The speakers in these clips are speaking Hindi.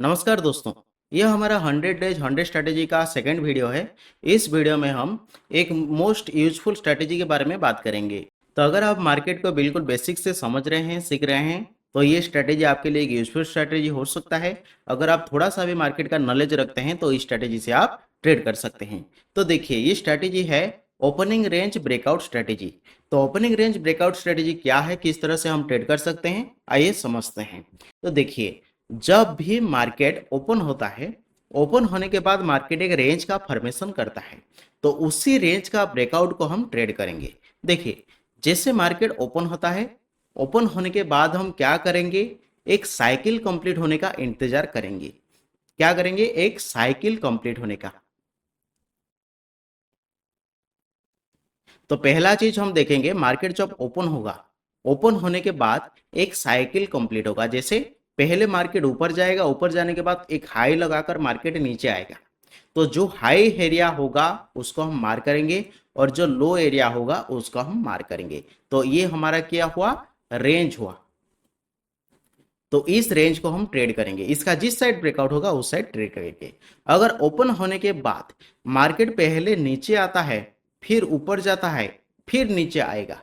नमस्कार दोस्तों। यह हमारा 100 डेज 100 स्ट्रैटेजी का सेकंड वीडियो है। इस वीडियो में हम एक मोस्ट यूजफुल स्ट्रैटेजी के बारे में बात करेंगे। तो अगर आप मार्केट को बिल्कुल बेसिक से समझ रहे हैं, सीख रहे हैं, तो ये स्ट्रैटेजी आपके लिए एक यूजफुल स्ट्रैटेजी हो सकता है। अगर आप थोड़ा सा भी मार्केट का नॉलेज रखते हैं तो इस स्ट्रैटेजी से आप ट्रेड कर सकते हैं। तो देखिए, ये स्ट्रैटेजी है ओपनिंग रेंज ब्रेकआउट स्ट्रैटेजी। तो ओपनिंग रेंज ब्रेकआउट स्ट्रैटेजी क्या है, किस तरह से हम ट्रेड कर सकते हैं, आइए समझते हैं। तो देखिए, जब भी मार्केट ओपन होता है, ओपन होने के बाद मार्केट एक रेंज का फॉर्मेशन करता है, तो उसी रेंज का ब्रेकआउट को हम ट्रेड करेंगे। देखिए, जैसे मार्केट ओपन होता है, ओपन होने के बाद हम क्या करेंगे, एक साइकिल कंप्लीट होने का इंतजार करेंगे। क्या करेंगे, एक साइकिल कंप्लीट होने का। तो पहला चीज हम देखेंगे, मार्केट जब ओपन होगा, ओपन होने के बाद एक साइकिल कंप्लीट होगा। जैसे पहले मार्केट ऊपर जाएगा, ऊपर जाने के बाद एक हाई लगाकर मार्केट नीचे आएगा, तो जो हाई एरिया होगा उसको हम मार करेंगे और जो लो एरिया होगा उसको हम मार करेंगे। तो ये हमारा क्या हुआ, रेंज हुआ। तो इस रेंज को हम ट्रेड करेंगे, इसका जिस साइड ब्रेकआउट होगा उस साइड ट्रेड करेंगे। अगर ओपन होने के बाद मार्केट पहले नीचे आता है, फिर ऊपर जाता है, फिर नीचे आएगा,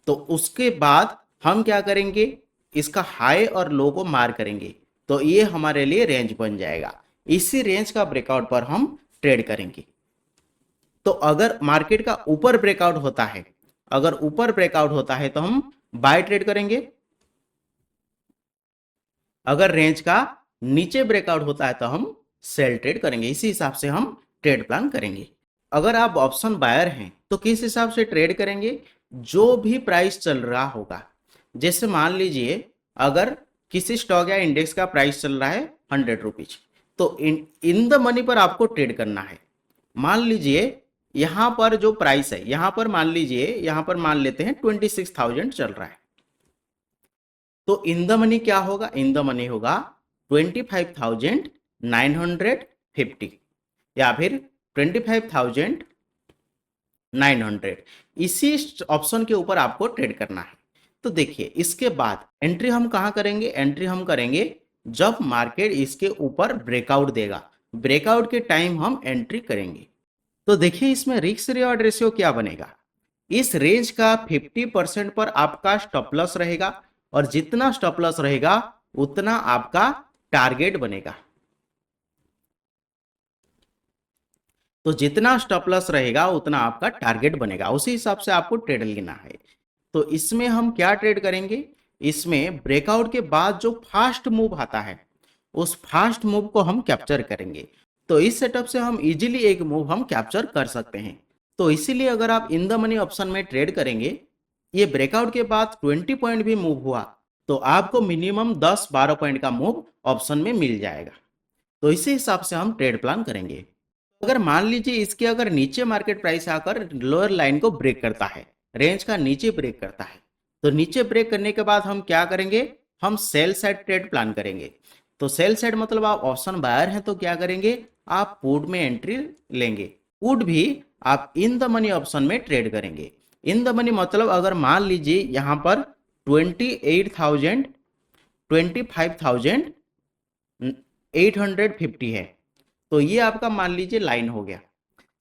तो उसके बाद हम क्या करेंगे, इसका हाई और लो को मार करेंगे। तो ये हमारे लिए रेंज बन जाएगा। इसी रेंज का ब्रेकआउट पर हम ट्रेड करेंगे। तो अगर मार्केट का ऊपर ब्रेकआउट होता है, अगर ऊपर ब्रेकआउट होता है तो हम बाय ट्रेड करेंगे। अगर रेंज का नीचे ब्रेकआउट होता है तो हम सेल ट्रेड करेंगे। इसी हिसाब से हम ट्रेड प्लान करेंगे। अगर आप ऑप्शन बायर हैं तो किस हिसाब से ट्रेड करेंगे, जो भी प्राइस चल रहा होगा। जैसे मान लीजिए, अगर किसी स्टॉक या इंडेक्स का प्राइस चल रहा है 100 रुपीज, तो इन द मनी पर आपको ट्रेड करना है। मान लीजिए यहां पर जो प्राइस है, यहां पर मान लीजिए, यहां पर मान लेते हैं 26,000 चल रहा है, तो इन द मनी क्या होगा, इन द मनी होगा 25,950 या फिर 25,900। इसी ऑप्शन के ऊपर आपको ट्रेड करना है। तो देखिए, इसके बाद एंट्री हम कहां करेंगे, एंट्री हम करेंगे जब मार्केट इसके ऊपर ब्रेकआउट देगा। ब्रेकआउट के टाइम हम एंट्री करेंगे। तो देखिए, इसमें रिस्क रिवॉर्ड रेशियो क्या बनेगा। इस रेंज का 50% पर आपका स्टॉप लॉस रहेगा, और जितना स्टॉप लॉस रहेगा उतना आपका टारगेट बनेगा। तो जितना स्टॉप लॉस रहेगा उतना आपका टारगेट बनेगा, उसी हिसाब से आपको ट्रेड लेना है। तो इसमें हम क्या ट्रेड करेंगे, इसमें ब्रेकआउट के बाद जो फास्ट मूव आता है, उस फास्ट मूव को हम कैप्चर करेंगे। तो इस सेटअप से हम इजीली एक मूव हम कैप्चर कर सकते हैं। तो इसीलिए अगर आप इन द मनी ऑप्शन में ट्रेड करेंगे, ये ब्रेकआउट के बाद 20 पॉइंट भी मूव हुआ तो आपको मिनिमम 10-12 पॉइंट का मूव ऑप्शन में मिल जाएगा। तो इसी हिसाब से हम ट्रेड प्लान करेंगे। अगर मान लीजिए इसके अगर नीचे मार्केट प्राइस आकर लोअर लाइन को ब्रेक करता है, रेंज का नीचे ब्रेक करता है, तो नीचे ब्रेक करने के बाद हम क्या करेंगे, हम सेल साइड ट्रेड प्लान करेंगे। तो सेल साइड मतलब आप ऑप्शन बायर हैं तो क्या करेंगे, आप पुट में एंट्री लेंगे। पुट भी आप इन द मनी ऑप्शन में ट्रेड करेंगे। इन द मनी मतलब अगर मान लीजिए यहां पर 28,000 25,850 है, तो ये आपका मान लीजिए लाइन हो गया।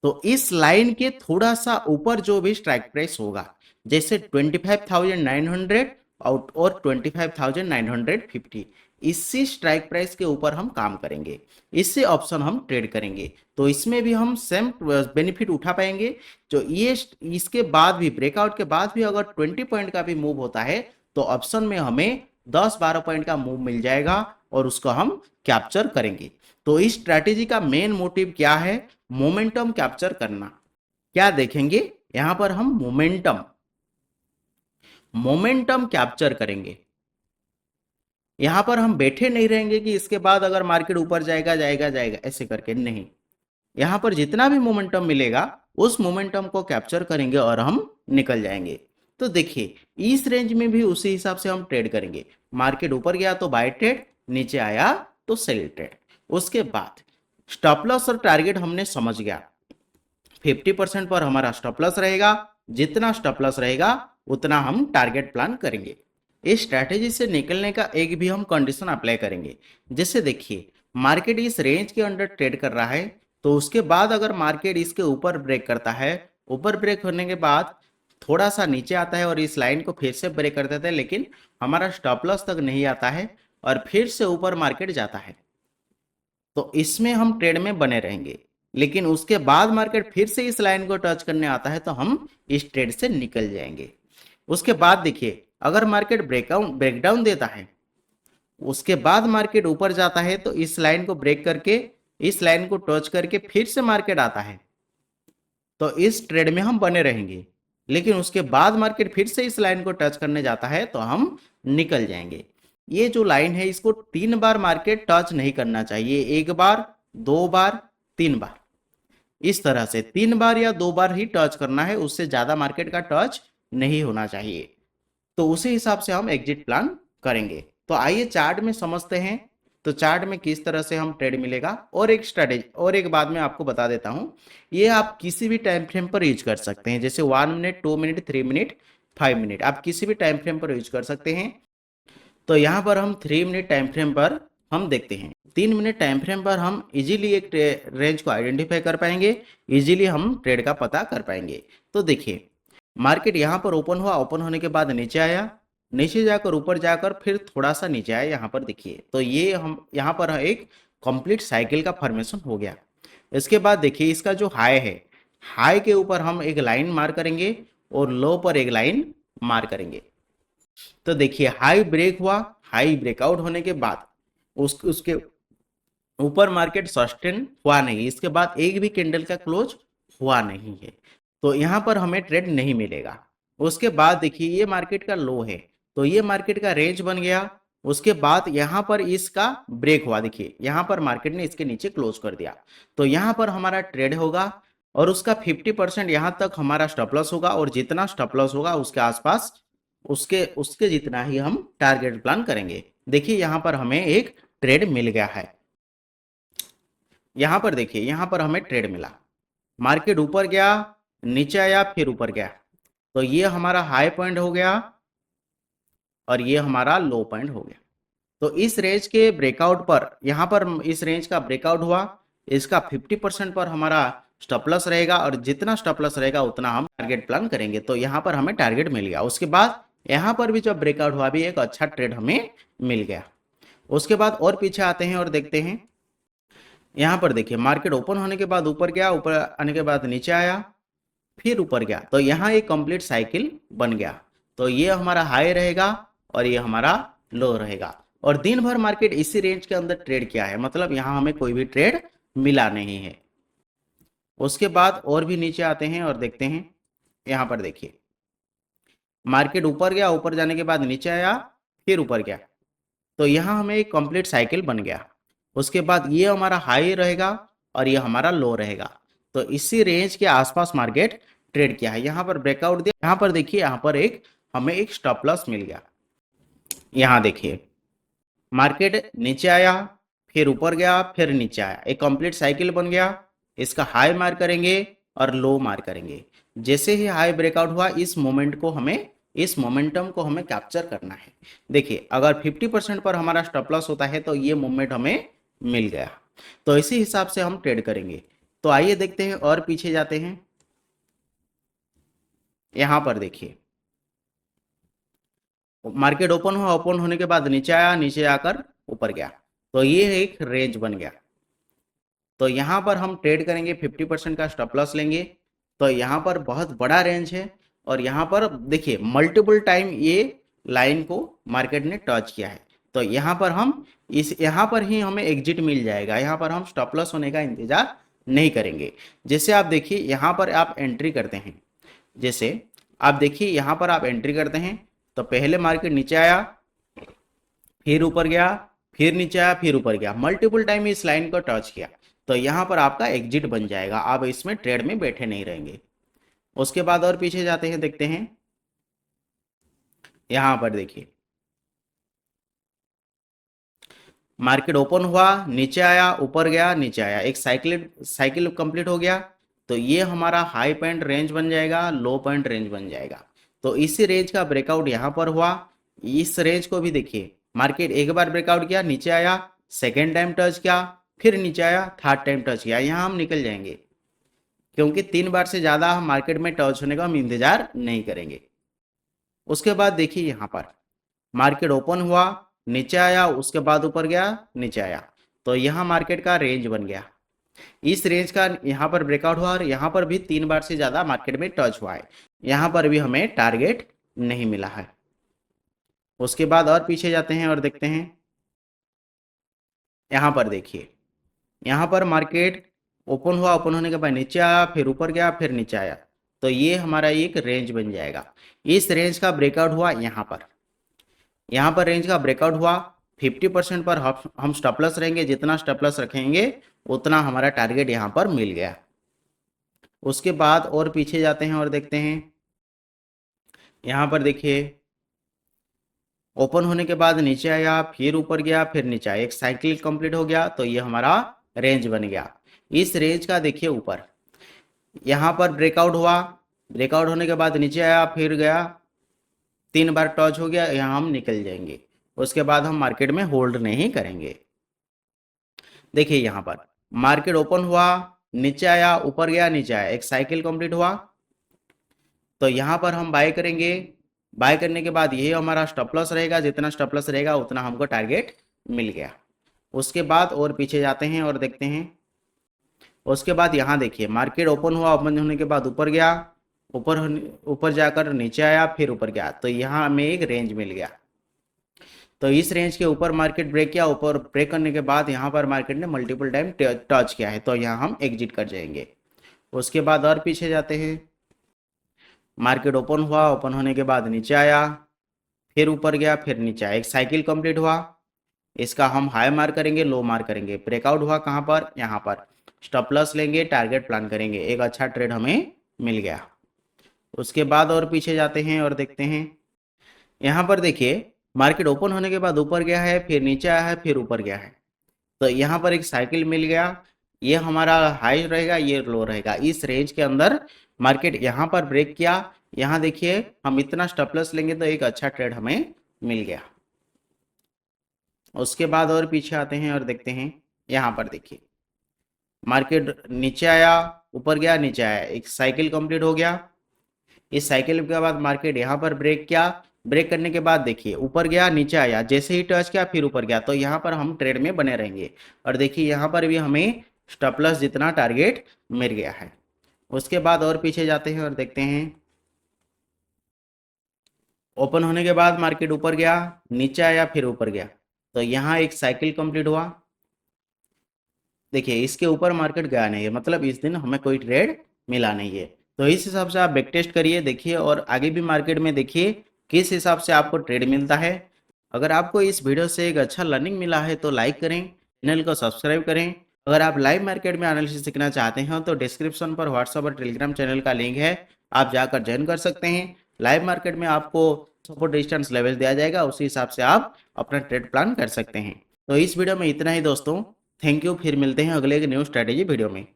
तो इस लाइन के थोड़ा सा ऊपर जो भी स्ट्राइक प्राइस होगा, जैसे 25,900 और 25,950, इसी स्ट्राइक प्राइस के ऊपर हम काम करेंगे, इससे ऑप्शन हम ट्रेड करेंगे। तो इसमें भी हम सेम बेनिफिट उठा पाएंगे। जो ये इसके बाद भी, ब्रेकआउट के बाद भी अगर 20 पॉइंट का भी मूव होता है तो ऑप्शन में हमें 10-12 पॉइंट का मूव मिल जाएगा और उसको हम कैप्चर करेंगे। तो इस स्ट्रैटेजी का मेन मोटिव क्या है, मोमेंटम कैप्चर करना। क्या देखेंगे, यहां पर हम मोमेंटम मोमेंटम कैप्चर करेंगे। यहां पर हम बैठे नहीं रहेंगे कि इसके बाद अगर मार्केट ऊपर जाएगा जाएगा जाएगा ऐसे करके, नहीं। यहां पर जितना भी मोमेंटम मिलेगा उस मोमेंटम को कैप्चर करेंगे और हम निकल जाएंगे। तो देखिए, इस रेंज में भी उसी हिसाब से हम ट्रेड करेंगे। मार्केट ऊपर गया तो बाय ट्रेड, नीचे आया तो सेल ट्रेड। उसके बाद स्टॉप लॉस और टारगेट हमने समझ गया। 50% पर हमारा स्टॉप लॉस रहेगा, जितना स्टॉप लॉस रहेगा उतना हम टारगेट प्लान करेंगे। इस स्ट्रैटेजी से निकलने का एक भी हम कंडीशन अप्लाई करेंगे। जैसे देखिए, मार्केट इस रेंज के अंडर ट्रेड कर रहा है, तो उसके बाद अगर मार्केट इसके ऊपर ब्रेक करता है, ऊपर ब्रेक होने के बाद थोड़ा सा नीचे आता है और इस लाइन को फिर से ब्रेक कर देता है, लेकिन हमारा स्टॉप लॉस तक नहीं आता है और फिर से ऊपर मार्केट जाता है, तो इसमें हम ट्रेड में बने रहेंगे। लेकिन उसके बाद मार्केट फिर से इस लाइन को टच करने आता है तो हम इस ट्रेड से निकल जाएंगे। उसके बाद देखिए, अगर मार्केट ब्रेकडाउन देता है, उसके बाद मार्केट ऊपर जाता है, तो इस लाइन को ब्रेक करके इस लाइन को टच करके फिर से मार्केट आता है, तो इस ट्रेड में हम बने रहेंगे। लेकिन उसके बाद मार्केट फिर से इस लाइन को टच करने जाता है तो हम निकल जाएंगे। ये जो लाइन है, इसको 3 बार मार्केट टच नहीं करना चाहिए, 1 बार, 2 बार, 3 बार, इस तरह से 3 बार या 2 बार ही टच करना है, उससे ज्यादा मार्केट का टच नहीं होना चाहिए। तो उसी हिसाब से हम एग्जिट प्लान करेंगे। तो आइए चार्ट में समझते हैं, तो चार्ट में किस तरह से हम ट्रेड मिलेगा। और एक स्ट्रेटेजी और एक बात मैं आपको बता देता हूं, ये आप किसी भी टाइम फ्रेम पर यूज कर सकते हैं, जैसे 1 मिनट, 2 मिनट, 3 मिनट, 5 मिनट, आप किसी भी टाइम फ्रेम पर यूज कर सकते हैं। तो यहाँ पर हम 3 मिनट टाइम फ्रेम पर हम देखते हैं। 3 मिनट टाइम फ्रेम पर हम इजीली एक रेंज को आइडेंटिफाई कर पाएंगे, इजीली हम ट्रेड का पता कर पाएंगे। तो देखिए, मार्केट यहाँ पर ओपन हुआ, ओपन होने के बाद नीचे आया, नीचे जाकर ऊपर जाकर फिर थोड़ा सा नीचे आया, यहाँ पर देखिए, तो ये हम यहाँ पर एक कंप्लीट साइकिल का फॉर्मेशन हो गया। इसके बाद देखिए, इसका जो हाई है, हाई के ऊपर हम एक लाइन मार करेंगे और लो पर एक लाइन मार करेंगे। तो देखिए, हाई ब्रेक हुआ, हाई ब्रेकआउट होने के बाद उसके ऊपर मार्केट सस्टेन हुआ नहीं, इसके बाद एक भी कैंडल का क्लोज हुआ नहीं है, तो यहां पर हमें ट्रेड नहीं मिलेगा। उसके बाद देखिए, ये मार्केट का लो है, तो ये मार्केट का रेंज बन गया। उसके बाद यहां पर इसका ब्रेक हुआ, देखिए यहां पर मार्केट ने इसके नीचे क्लोज कर दिया, तो यहां पर हमारा ट्रेड होगा और उसका 50% यहां तक हमारा स्टॉप लॉस होगा, और जितना स्टॉप लॉस होगा उसके आसपास उसके उसके जितना ही हम टारगेट प्लान करेंगे। देखिए, यहां पर हमें एक ट्रेड मिल गया है। यहां पर देखिए, यहां पर हमें ट्रेड मिला, मार्केट ऊपर गया, नीचे आया, फिर ऊपर गया, तो ये हमारा हाई पॉइंट हो गया और ये हमारा लो पॉइंट हो गया। तो इस रेंज के ब्रेकआउट पर, यहां पर इस रेंज का ब्रेकआउट हुआ, इसका 50% पर हमारा स्टॉप लॉस रहेगा, और जितना स्टॉप लॉस रहेगा उतना हम टारगेट प्लान करेंगे। तो यहाँ पर हमें टारगेट मिल गया। उसके बाद यहाँ पर भी जब ब्रेकआउट हुआ, भी एक अच्छा ट्रेड हमें मिल गया। उसके बाद और पीछे आते हैं और देखते हैं, यहाँ पर देखिए, मार्केट ओपन होने के बाद ऊपर गया, ऊपर आने के बाद नीचे आया, फिर ऊपर गया, तो यहाँ एक कंप्लीट साइकिल बन गया। तो ये हमारा हाई रहेगा और ये हमारा लो रहेगा, और दिन भर मार्केट इसी रेंज के अंदर ट्रेड किया है, मतलब यहाँ हमें कोई भी ट्रेड मिला नहीं है। उसके बाद और भी नीचे आते हैं और देखते हैं, यहाँ पर देखिए, मार्केट ऊपर गया, ऊपर जाने के बाद नीचे आया, फिर ऊपर गया, तो यहाँ हमें एक कंप्लीट साइकिल बन गया। उसके बाद ये हमारा हाई रहेगा और ये हमारा लो रहेगा, तो इसी रेंज के आसपास मार्केट ट्रेड किया है। यहाँ पर ब्रेकआउट दिया, यहाँ पर देखिए, यहाँ पर हमें एक स्टॉप लॉस मिल गया। यहाँ देखिए, मार्केट नीचे आया, फिर ऊपर गया, फिर नीचे आया, एक कंप्लीट साइकिल बन गया। इसका हाई मार करेंगे और लो मार करेंगे। जैसे ही हाई ब्रेकआउट हुआ, इस मोमेंटम को हमें कैप्चर करना है। देखिए, अगर 50% पर हमारा स्टॉप लॉस होता है तो ये मूवमेंट हमें मिल गया, तो इसी हिसाब से हम ट्रेड करेंगे। तो आइए देखते हैं और पीछे जाते हैं। यहां पर देखिए, मार्केट ओपन हुआ, ओपन होने के बाद नीचे आया, नीचे आकर ऊपर गया, तो ये एक रेंज बन गया। तो यहाँ पर हम ट्रेड करेंगे, 50% का स्टॉप लॉस लेंगे। तो यहाँ पर बहुत बड़ा रेंज है, और यहाँ पर देखिए मल्टीपल टाइम ये लाइन को मार्केट ने टच किया है, तो यहाँ पर हम यहाँ पर ही हमें एग्जिट मिल जाएगा। यहाँ पर हम स्टॉप लॉस होने का इंतजार नहीं करेंगे। जैसे आप देखिए, यहाँ पर आप एंट्री करते हैं, जैसे आप देखिए यहाँ पर आप एंट्री करते हैं, तो पहले मार्केट नीचे आया, फिर ऊपर गया, फिर नीचे आया, फिर ऊपर गया, मल्टीपल टाइम इस लाइन को टच किया, तो यहाँ पर आपका एग्जिट बन जाएगा, आप इसमें ट्रेड में बैठे नहीं रहेंगे। उसके बाद और पीछे जाते हैं, देखते हैं। यहाँ पर देखिए, मार्केट ओपन हुआ, नीचे आया, ऊपर गया, नीचे आया, एक साइकिल कंप्लीट हो गया, तो ये हमारा हाई पॉइंट रेंज बन जाएगा, लो पॉइंट रेंज बन जाएगा। तो इसी रेंज का ब्रेकआउट यहाँ पर हुआ। इस रेंज को भी देखिए, मार्केट एक बार ब्रेकआउट किया, नीचे आया, सेकेंड टाइम टच किया, फिर नीचे आया, थर्ड टाइम टच किया, यहाँ हम निकल जाएंगे, क्योंकि 3 बार से ज़्यादा हम मार्केट में टच होने का हम इंतजार नहीं करेंगे। उसके बाद देखिए यहाँ पर मार्केट ओपन हुआ, नीचे आया, उसके बाद ऊपर गया, नीचे आया, तो यहाँ मार्केट का रेंज बन गया। इस रेंज का यहाँ पर ब्रेकआउट हुआ और यहाँ पर भी 3 बार से ज़्यादा मार्केट में टच हुआ है, यहाँ पर भी हमें टारगेट नहीं मिला है। उसके बाद और पीछे जाते हैं और देखते हैं, यहाँ पर देखिए, यहाँ पर मार्केट ओपन हुआ, ओपन होने के बाद नीचे आया, फिर ऊपर गया, फिर नीचे आया, तो ये हमारा एक रेंज बन जाएगा। इस रेंज का ब्रेकआउट हुआ यहाँ पर रेंज का ब्रेकआउट हुआ, 50% पर हम स्टॉप लॉस रहेंगे, जितना स्टॉप लॉस रखेंगे उतना हमारा टारगेट यहाँ पर मिल गया। उसके बाद और पीछे जाते हैं और देखते हैं, यहाँ पर देखिए ओपन होने के बाद नीचे आया, फिर ऊपर गया, फिर नीचे आया, एक साइकिल कंप्लीट हो गया, तो ये हमारा रेंज बन गया। इस रेंज का देखिए ऊपर यहाँ पर ब्रेकआउट हुआ, ब्रेकआउट होने के बाद नीचे आया, फिर गया, 3 बार टच हो गया, यहाँ हम निकल जाएंगे। उसके बाद हम मार्केट में होल्ड नहीं करेंगे। देखिए यहाँ पर मार्केट ओपन हुआ, नीचे आया, ऊपर गया, नीचे आया, एक साइकिल कंप्लीट हुआ, तो यहाँ पर हम बाय करेंगे। बाय करने के बाद ये हमारा स्टॉप लॉस रहेगा, जितना स्टॉप लॉस रहेगा उतना हमको टारगेट मिल गया। उसके बाद और पीछे जाते हैं और देखते हैं, उसके बाद यहाँ देखिए मार्केट ओपन हुआ, ओपन होने के बाद ऊपर गया, ऊपर जाकर नीचे आया, फिर ऊपर गया, तो यहाँ हमें एक रेंज मिल गया। तो इस रेंज के ऊपर मार्केट ब्रेक किया, ऊपर ब्रेक करने के बाद यहाँ पर मार्केट ने मल्टीपल टाइम टच किया है, तो यहाँ हम एग्जिट कर जाएंगे। उसके बाद और पीछे जाते हैं, मार्केट ओपन हुआ, ओपन होने के बाद नीचे आया, फिर ऊपर गया, फिर नीचे आया, एक साइकिल कंप्लीट हुआ, इसका हम हाई मार्क करेंगे, लो मार्क करेंगे, ब्रेकआउट हुआ कहाँ पर, यहाँ पर, स्टॉप लॉस लेंगे, टारगेट प्लान करेंगे, एक अच्छा ट्रेड हमें मिल गया। उसके बाद और पीछे जाते हैं और देखते हैं, यहाँ पर देखिए मार्केट ओपन होने के बाद ऊपर गया है, फिर नीचे आया है, फिर ऊपर गया है, तो यहाँ पर एक साइकिल मिल गया, ये हमारा हाई रहेगा, ये लो रहेगा। इस रेंज के अंदर मार्केट यहाँ पर ब्रेक किया, यहाँ देखिए हम इतना स्टॉप लॉस लेंगे तो एक अच्छा ट्रेड हमें मिल गया। उसके बाद और पीछे आते हैं और देखते हैं, यहाँ पर देखिए मार्केट नीचे आया, ऊपर गया, नीचे आया, एक साइकिल कंप्लीट हो गया। इस साइकिल के बाद मार्केट यहाँ पर ब्रेक किया, ब्रेक करने के बाद देखिए ऊपर गया, नीचे आया, जैसे ही टच किया फिर ऊपर गया, तो यहाँ पर हम ट्रेड में बने रहेंगे। और देखिए यहाँ पर भी हमें स्टॉप लॉस जितना टारगेट मिल गया है। उसके बाद और पीछे जाते हैं और देखते हैं, ओपन होने के बाद मार्केट ऊपर गया, नीचे आया, फिर ऊपर गया, तो यहाँ एक साइकिल कंप्लीट हुआ। देखिए इसके ऊपर मार्केट गया नहीं है, मतलब इस दिन हमें कोई ट्रेड मिला नहीं है। तो इस हिसाब से आप बैक टेस्ट करिए, देखिए और आगे भी मार्केट में देखिए किस हिसाब से आपको ट्रेड मिलता है। अगर आपको इस वीडियो से एक अच्छा लर्निंग मिला है तो लाइक करें, चैनल को सब्सक्राइब करें। अगर आप लाइव मार्केट में एनालिसिस सीखना चाहते हैं तो डिस्क्रिप्शन पर व्हाट्सएप और टेलीग्राम चैनल का लिंक है, आप जाकर ज्वाइन कर सकते हैं। लाइव मार्केट में आपको सपोर्ट डिस्टेंस लेवल दिया जाएगा, उसी हिसाब से आप अपना ट्रेड प्लान कर सकते हैं। तो इस वीडियो में इतना ही दोस्तों, थैंक यू, फिर मिलते हैं अगले एक न्यू स्ट्रैटेजी वीडियो में।